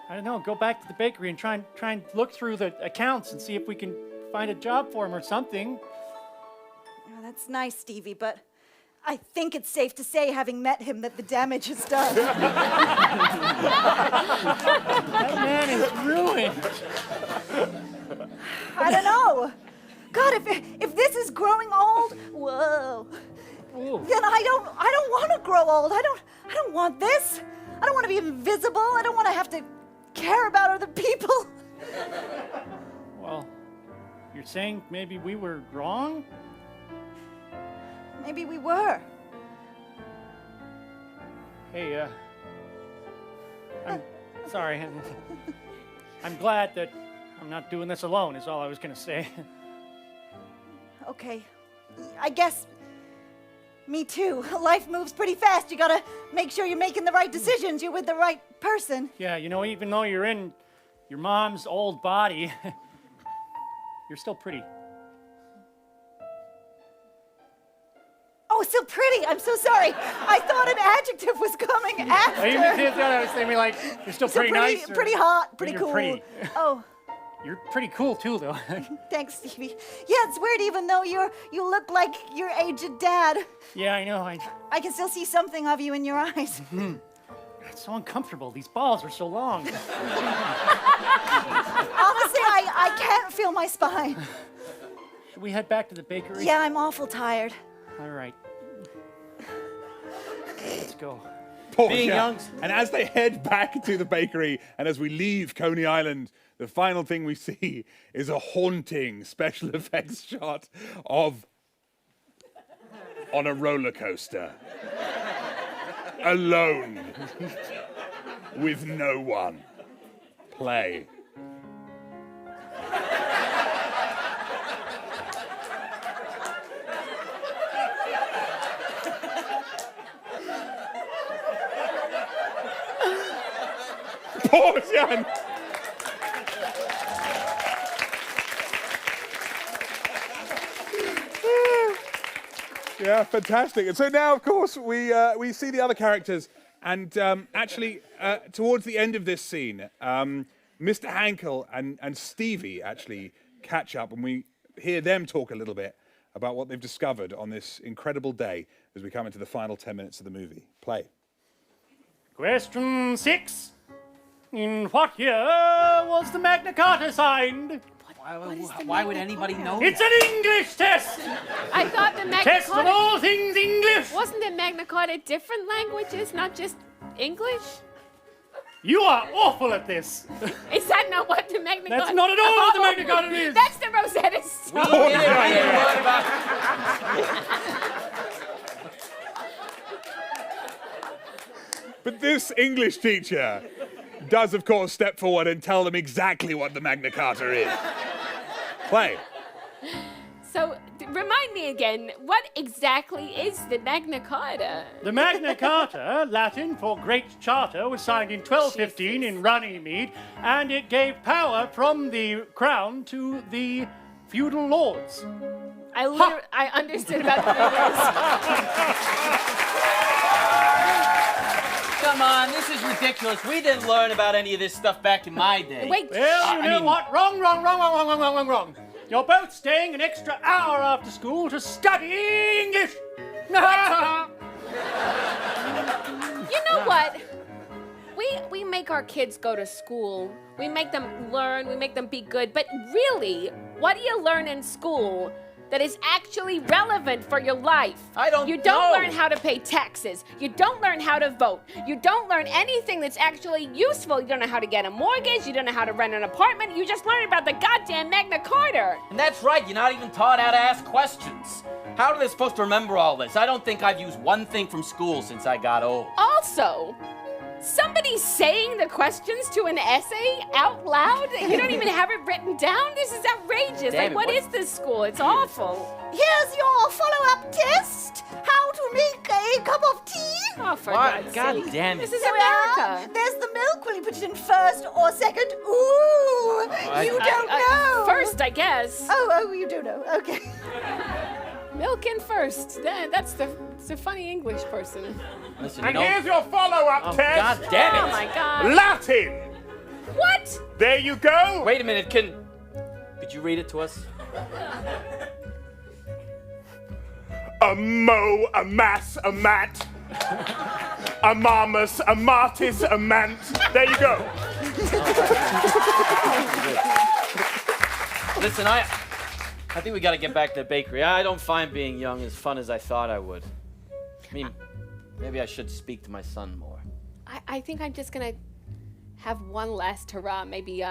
I don't know, go back to the bakery and try and look through the accounts and see if we can find a job for him or something. Oh, that's nice, Stevie, but I think it's safe to say, having met him, that the damage is done. That man is ruined. I don't know. God, if this is growing old, whoa. Ooh. Then I don't want to grow old. I don't want this. I don't want to be invisible. I don't want to have to care about other people. Well, you're saying maybe we were wrong? Maybe we were. Hey, I'm sorry. I'm glad that I'm not doing this alone, is all I was going to say. Okay. I guess me too. Life moves pretty fast. You gotta make sure you're making the right decisions. You're with the right person. Yeah, you know, even though you're in your mom's old body, you're still pretty. Oh, still pretty. I'm so sorry. I thought an adjective was coming after. I was thinking, like, you're still pretty nice. Pretty hot, pretty you're cool. Pretty. Oh. You're pretty cool, too, though. Thanks, Stevie. Yeah, it's weird even though you look like your aged dad. Yeah, I know. I can still see something of you in your eyes. Mm-hmm. It's so uncomfortable. These balls are so long. Honestly, I can't feel my spine. Should we head back to the bakery? Yeah, I'm awful tired. All right. Let's go. Being young. And as they head back to the bakery and as we leave Coney Island, the final thing we see is a haunting special effects shot of on a roller coaster. Alone. With no one. Play. Pause, Jan. Yeah, fantastic. And so now, of course, we see the other characters, and actually, towards the end of this scene, Mr. Hankel and Stevie actually catch up, and we hear them talk a little bit about what they've discovered on this incredible day as we come into the final 10 minutes of the movie. Play. Question 6. In what year was the Magna Carta signed? Why would anybody know? It's an English test! I thought the Magna Test Carta... of all things English! Wasn't the Magna Carta different languages, not just English? You are awful at this. Is that not what the Magna Carta? That's not at all what the Magna Carta is. That's the Rosetta Stone. But this English teacher does, of course, step forward and tell them exactly what the Magna Carta is. Play. So, remind me again, what exactly is the Magna Carta? The Magna Carta, Latin for Great Charter, was signed in 1215 in Runnymede, and it gave power from the crown to the feudal lords. I understood about the Come on, this is ridiculous. We didn't learn about any of this stuff back in my day. Wait. Well, you know what? Wrong. You're both staying an extra hour after school to study English. You know what? We make our kids go to school. We make them learn. We make them be good. But really, what do you learn in school that is actually relevant for your life? You don't learn how to pay taxes. You don't learn how to vote. You don't learn anything that's actually useful. You don't know how to get a mortgage. You don't know how to rent an apartment. You just learn about the goddamn Magna Carta. And that's right, you're not even taught how to ask questions. How are they supposed to remember all this? I don't think I've used one thing from school since I got old. Also, somebody saying the questions to an essay out loud? You don't even have it written down? This is outrageous. Damn What it, is this school? It's awful. Here's your follow-up test. How to make a cup of tea. Oh, for What? God's God sake. damn it. This is Well, America. there's the milk. Will you put it in first or second? Ooh, you don't know. First, I guess. Oh, you do know. Okay. Milk in first. That's the funny English person. Listen, And here's your follow-up test. God damn it. Oh, my God. Latin. What? There you go. Wait a minute, could you read it to us? A mow, a mass, a mat. A marmus, a martis, a mant. There you go. Listen, I think we got to get back to the bakery. I don't find being young as fun as I thought I would. I mean, maybe I should speak to my son more. I think I'm just gonna have one last hurrah. Maybe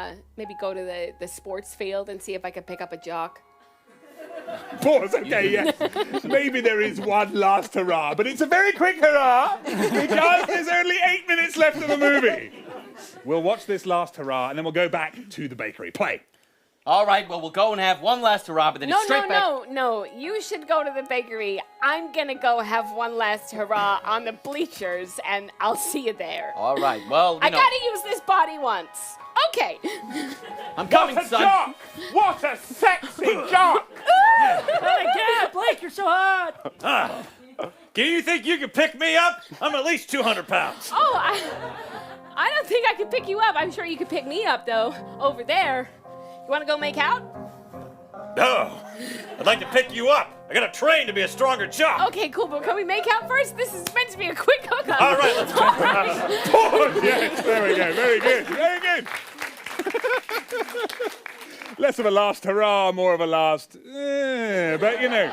go to the sports field and see if I can pick up a jock. Pause, okay, yes. Maybe there is one last hurrah, but it's a very quick hurrah because there's only 8 minutes left of the movie. We'll watch this last hurrah and then we'll go back to the bakery. Play. All right, well, we'll go and have one last hurrah, but then it's straight back. No. You should go to the bakery. I'm gonna go have one last hurrah on the bleachers, and I'll see you there. All right, well, I gotta use this body once. Okay. I'm coming, What a son. jock! What a sexy jock! Yeah, Blake, you're so hot. Do you think you can pick me up? I'm at least 200 pounds. Oh, I don't think I can pick you up. I'm sure you could pick me up, though, over there. You want to go make out? No. I'd like to pick you up. I gotta train to be a stronger jock. Okay, cool, but can we make out first? This is meant to be a quick hookup. All right, let's go. Pause, yes, there we go. Very good, very good. Less of a last hurrah, more of a last, but you know,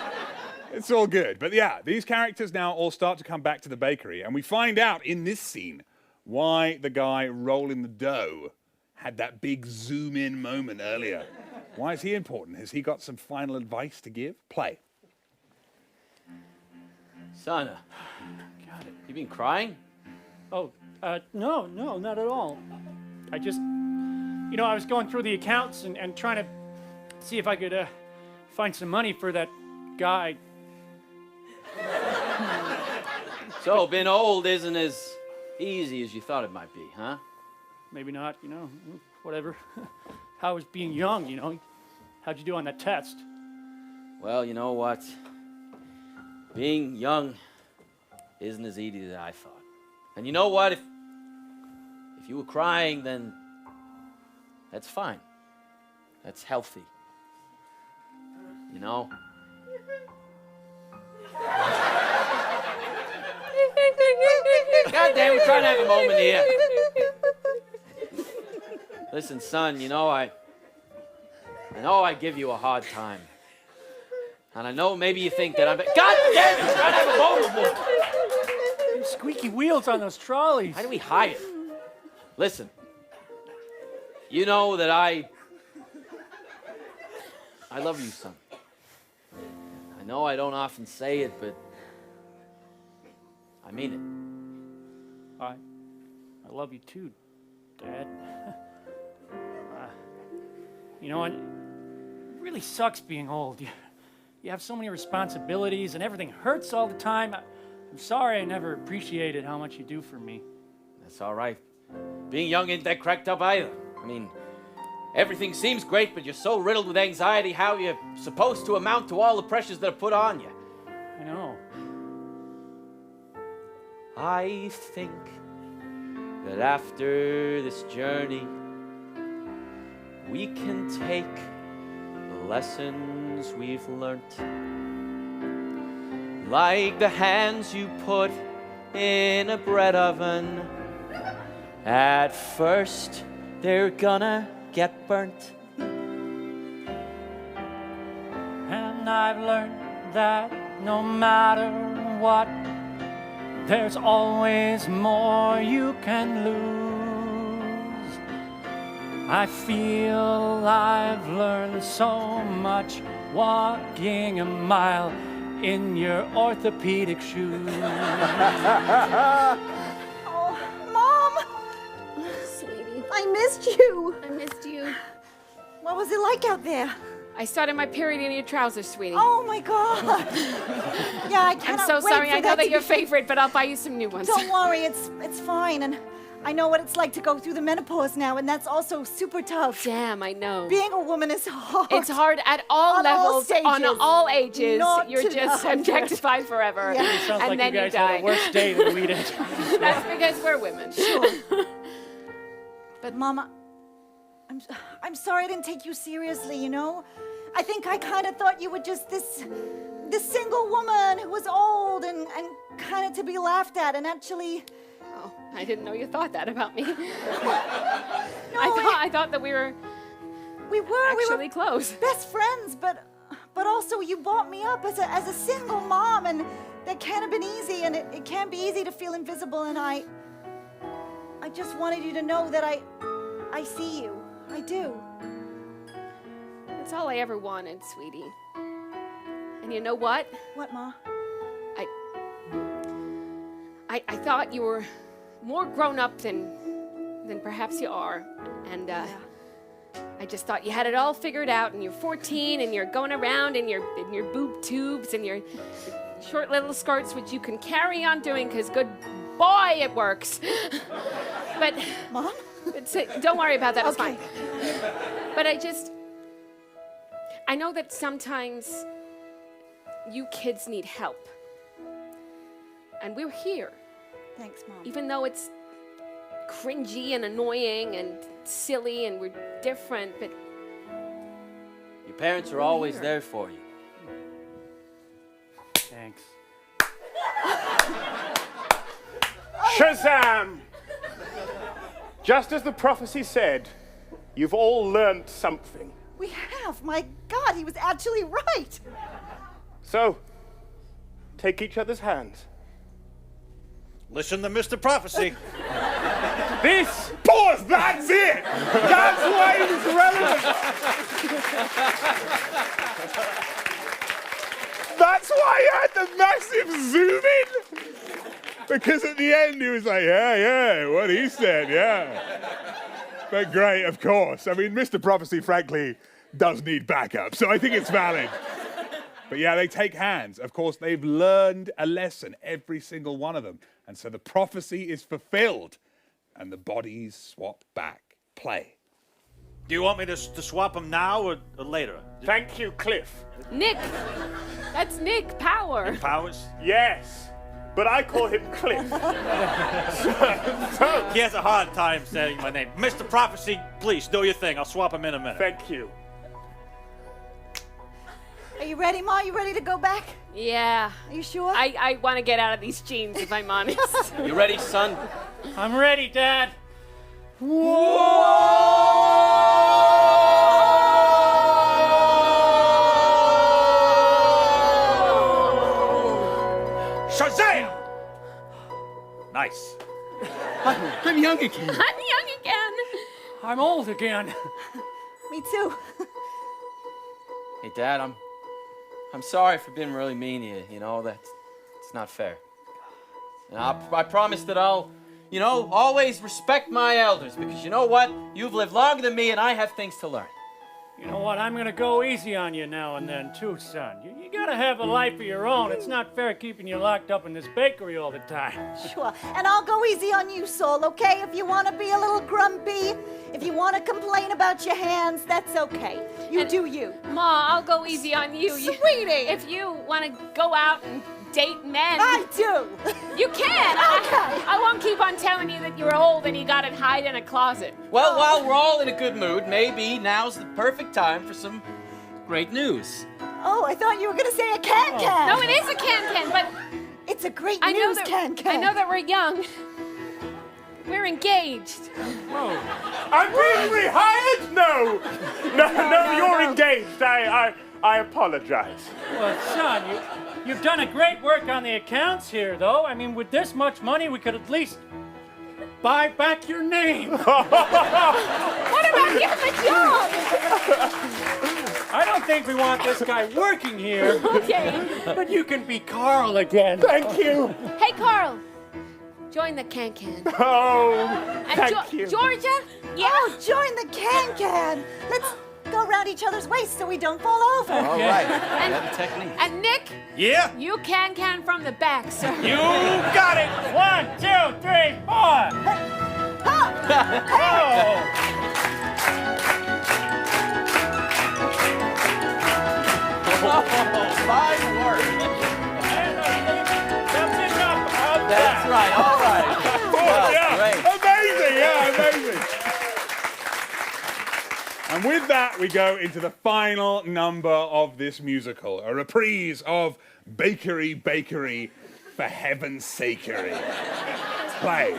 it's all good. But yeah, these characters now all start to come back to the bakery, and we find out in this scene why the guy rolling the dough had that big zoom-in moment earlier. Why is he important? Has he got some final advice to give? Play. Son, you been crying? Oh, no, not at all. I just, I was going through the accounts and trying to see if I could find some money for that guy. So, being old isn't as easy as you thought it might be, huh? Maybe not, whatever. How was being young, How'd you do on that test? Well, you know what? Being young isn't as easy as I thought. And you know what? If you were crying, then that's fine. That's healthy. God damn, we're trying to have a moment here. Listen, son, I know I give you a hard time. And I know maybe you think that I'm... God damn it, we're trying to have a moment. Squeaky wheels on those trolleys. How do we hire? Listen, you know that I love you, son. I know I don't often say it, but I mean it. I love you too, Dad. You know, and it really sucks being old. You have so many responsibilities and everything hurts all the time. I'm sorry I never appreciated how much you do for me. That's all right. Being young ain't that cracked up either. I mean, everything seems great, but you're so riddled with anxiety. How are you supposed to amount to all the pressures that are put on you? I know. I think that after this journey, we can take the lessons we've learnt, like the hands you put in a bread oven. At first, they're gonna get burnt. And I've learned that no matter what, there's always more you can lose. I feel I've learned so much walking a mile in your orthopedic shoes. Oh, Mom! Sweetie. I missed you. I missed you. What was it like out there? I started my period in your trousers, sweetie. Oh my God! Yeah, I cannot I'm so wait sorry. for I know that that to your be- favorite, but I'll buy you some new ones. Don't worry, it's fine, and I know what it's like to go through the menopause now, and that's also super tough. Damn, I know. Being a woman is hard. It's hard at all On all levels, on stages. all ages. Not You're just tonight. objectified forever. Yeah. It sounds And like then you you guys had die. a worse day than we did. That's because we're women. But Mama, I'm sorry I didn't take you seriously, you know? I think I kind of thought you were just this single woman who was old and kind of to be laughed at, and actually... Oh, I didn't know you thought that about me. No, I thought that we were actually close. Best friends, but also you brought me up as a single mom, and that can't have been easy, and it can't be easy to feel invisible, and I just wanted you to know that I see you. I do. That's all I ever wanted, sweetie. And you know what? What, Ma? I thought you were more grown up than perhaps you are. And I just thought you had it all figured out, and you're 14 and you're going around in your boob tubes and your short little skirts, which you can carry on doing because good boy, it works. But Mom? Don't worry about that. It's Okay. fine. But I know that sometimes you kids need help. And we're here. Thanks, Mom. Even though it's cringy and annoying and silly and we're different, but Your parents are always there for you. Thanks. Shazam! Just as the prophecy said, you've all learned something. We have. My God, he was actually right. So, take each other's hands. Listen to Mr. Prophecy. This Pause, that's it! That's why it was relevant! That's why I had the massive zoom in! Because at the end he was like, yeah, what he said, yeah. But great, of course. I mean, Mr. Prophecy, frankly, does need backup, so I think it's valid. But yeah, they take hands. Of course, they've learned a lesson, every single one of them. And so the prophecy is fulfilled, and the bodies swap back. Play. Do you want me to swap them now or later? Thank you, Cliff. Nick, that's Nick Power. Powers? Yes, but I call him Cliff. He has a hard time saying my name. Mr. Prophecy, please, do your thing. I'll swap him in a minute. Thank you. Are you ready, Ma? You ready to go back? Yeah. Are you sure? I want to get out of these jeans, if I'm honest. You ready, son? I'm ready, Dad. Shazam! Nice. I'm young again. I'm young again. I'm old again. Me too. Hey, Dad, I'm sorry for being really mean to you. You know, it's not fair. And I promise that I'll, you know, always respect my elders, because you know what? You've lived longer than me and I have things to learn. You know what? I'm going to go easy on you now and then, too, son. You got to have a life of your own. It's not fair keeping you locked up in this bakery all the time. Sure. And I'll go easy on you, Saul, okay? If you want to be a little grumpy, if you want to complain about your hands, that's okay. You do you. Ma, I'll go easy on you. Sweetie! If you want to go out and date men. I do. You can. Okay. I won't keep on telling you that you're old and you got to hide in a closet. Well, while we're all in a good mood, maybe now's the perfect time for some great news. Oh, I thought you were going to say a can-can. No, it is a can-can, but it's a great I know news that, can-can. I know that we're young. We're engaged. Oh. I'm being rehired? No, you're engaged. I apologize. Well, son, you've done a great work on the accounts here, though. I mean, with this much money, we could at least buy back your name. What about give him a job? I don't think we want this guy working here. Okay. But you can be Carl again. Thank you. Hey, Carl. Join the can-can. Oh, And thank you. Georgia? Yeah. Oh, join the can-can. Let's go around each other's waists so we don't fall over. All right. That technique. And Nick? Yeah? You can from the back, sir. You got it. 1, 2, 3, 4. Fine work. That's right. All right. Yeah, amazing. And with that, we go into the final number of this musical, a reprise of Bakery, Bakery, for heaven's sakery. Play.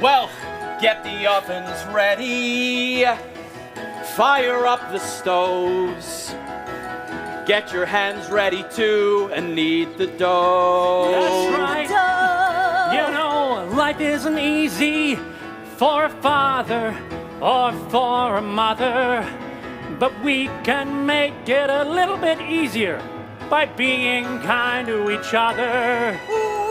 Well, get the ovens ready. Fire up the stoves. Get your hands ready to knead the dough. That's right. You know, life isn't easy for a father or for a mother, but we can make it a little bit easier by being kind to each other.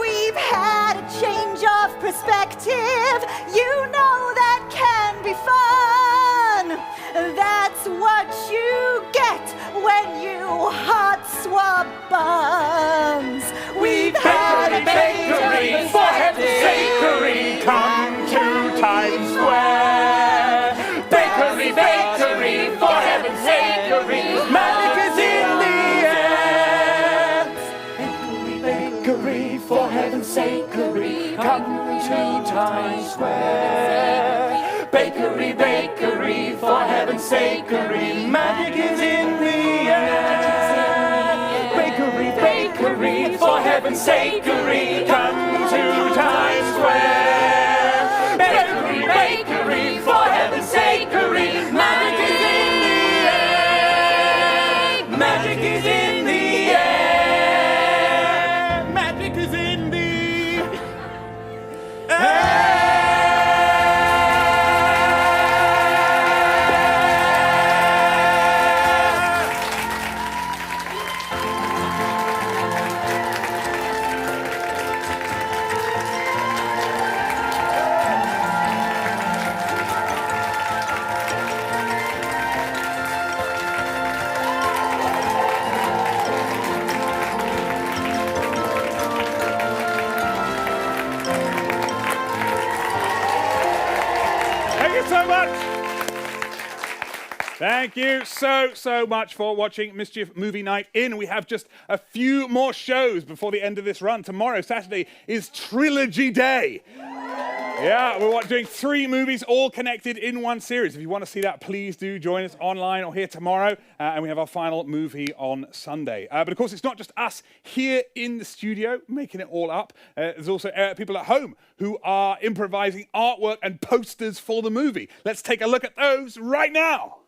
We've had a change of perspective. You know that can be fun. That's what you get when you hot swap buns. We've had a bakery, for heaven's sakery, come to Times Square. Bakery, bakery, for heaven's sakery, magic is in the air. Bakery, bakery, for heaven's sakery, come to Times Square. Bakery, bakery, for heaven's sakery, magic is in the air. Bakery, bakery, for heaven's sakery, come to Times Square. Bakery, bakery, for heaven's sakery, magic is in the air. Magic is in the air. Magic is in the air. Thank you so much for watching Mischief Movie Night In. We have just a few more shows before the end of this run. Tomorrow, Saturday, is Trilogy Day. Yeah, we're doing 3 movies all connected in one series. If you want to see that, please do join us online or here tomorrow. And we have our final movie on Sunday. But of course, it's not just us here in the studio making it all up. There's also people at home who are improvising artwork and posters for the movie. Let's take a look at those right now.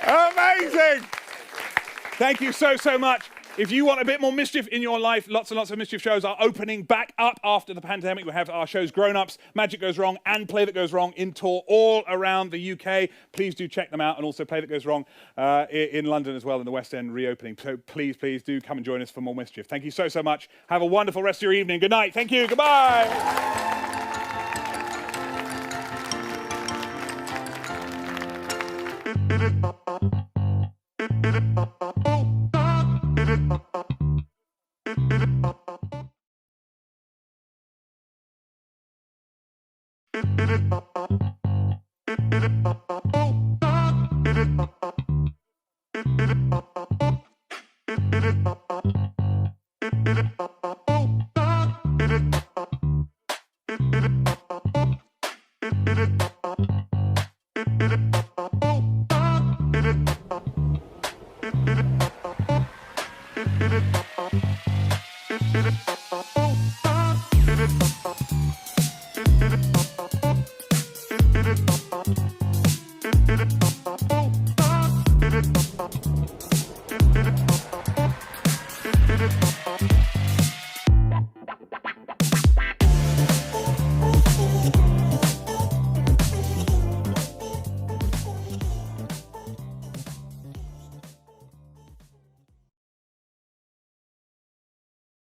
Amazing. Thank you so, so much. If you want a bit more mischief in your life, lots and lots of mischief shows are opening back up after the pandemic. We have our shows Grown Ups, Magic Goes Wrong, and Play That Goes Wrong in tour all around the UK. Please do check them out, and also Play That Goes Wrong in London as well, in the West End reopening. So please, please do come and join us for more mischief. Thank you so, so much. Have a wonderful rest of your evening. Good night. Thank you. Goodbye. Did it.